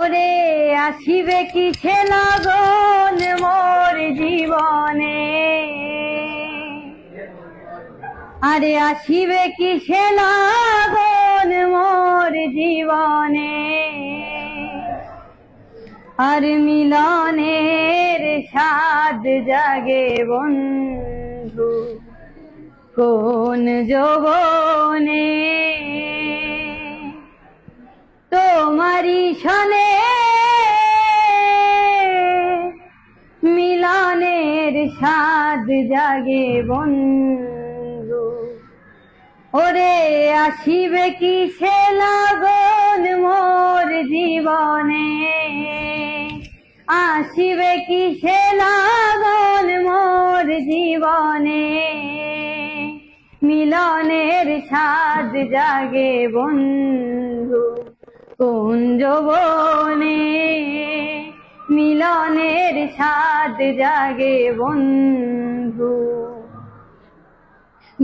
ওরে আসিবে কিসে লগন মোর জীবনে, আরে আসিবে কিসে লগন মোর জীবনে, আর মিলনের স্বাদ জাগে বন্ধু কোন যৌবনে। তোমারি সনে মিলনের স্বাদ জাগে বন্ধু, ওরে আসিবে কিসে লগন মোর জীবনে, আসিবে কিসে লগন মোর জীবনে, মিলনের স্বাদ জাগে বন্ধু কোন যৌবনে, মিলনের স্বাদ জাগে বন্ধু।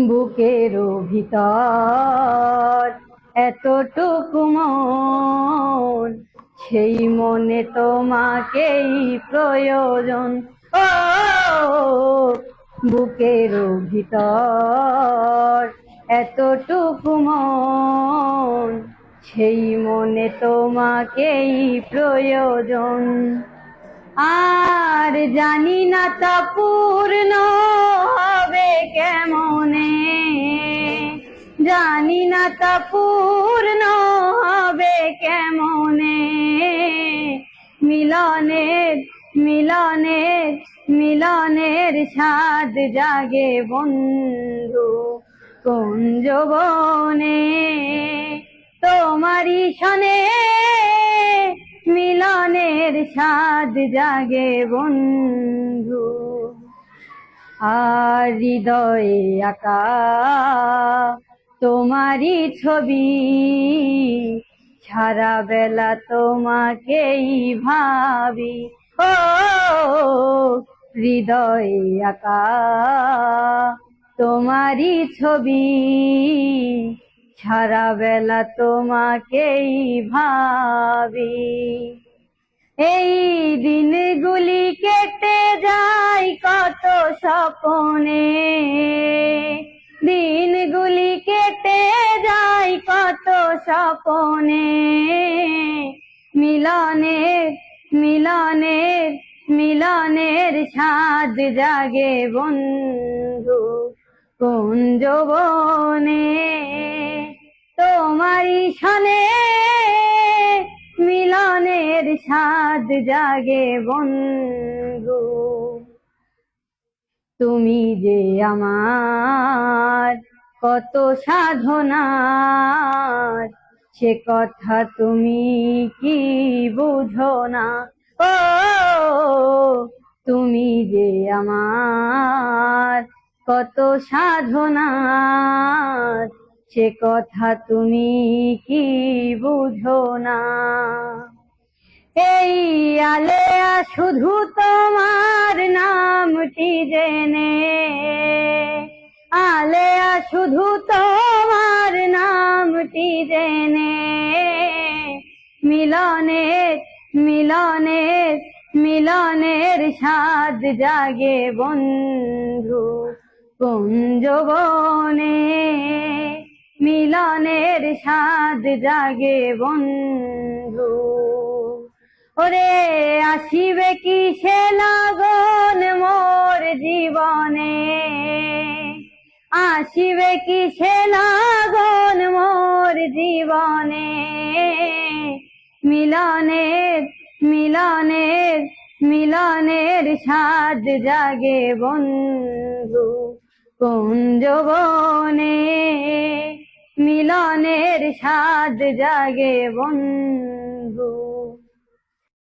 বুকের ভিতর এতটুকু মন, সেই মনে তোমাকেই প্রয়োজন। ও বুকের ভিতর এতটুকু মন, সেই মনে তোমাকেই প্রয়োজন। আর জানি না তা পূর্ণ হবে কেমনে, জানি না তা পূর্ণ হবে কেমনে, মিলনের মিলনের মিলনের স্বাদ জাগে বন্ধু কোন যৌবনে। তোমারি সনে মিলনের স্বাদ জাগে বন্ধু, আর হৃদয়ে আঁকা তোমারি ছবি, সারা বেলা তোমাকেই ভাবি। ও হৃদয়ে আঁকা তোমারি ছবি, সারা বেলা তোমাকেই ভাবি। এই দিনগুলি কেটে যায় কত স্বপনে, দিনগুলি কেটে যায় কত স্বপনে, মিলনের মিলনের মিলনের স্বাদ জাগে বন্ধু কোন যৌবনে। তোমারি সনে মিলনের স্বাদ জাগে বন্ধু, তুমি যে আমার কত সাধনার, সে কথা তুমি কি বুঝো না। ও তুমি যে আমার কত সাধনার, সে কথা তুমি কি বুঝো না। এই আলেয়া শুধু তোমার নামটি জেনে, আলেয়া শুধু তোমার নামটি জেনে, মিলনের মিলনের মিলনের স্বাদ জাগে বন্ধু কোন যৌবনে, মিলনের স্বাদ জাগে বন্ধু। ওরে আসিবে কিসে লগন মোর জীবনে, আসিবে কিসে লগন মোর জীবনে, মিলনের মিলনের মিলনের স্বাদ জাগে বন্ধু কোন যৌবনে, মিলনের স্বাদ জাগে বন্ধু।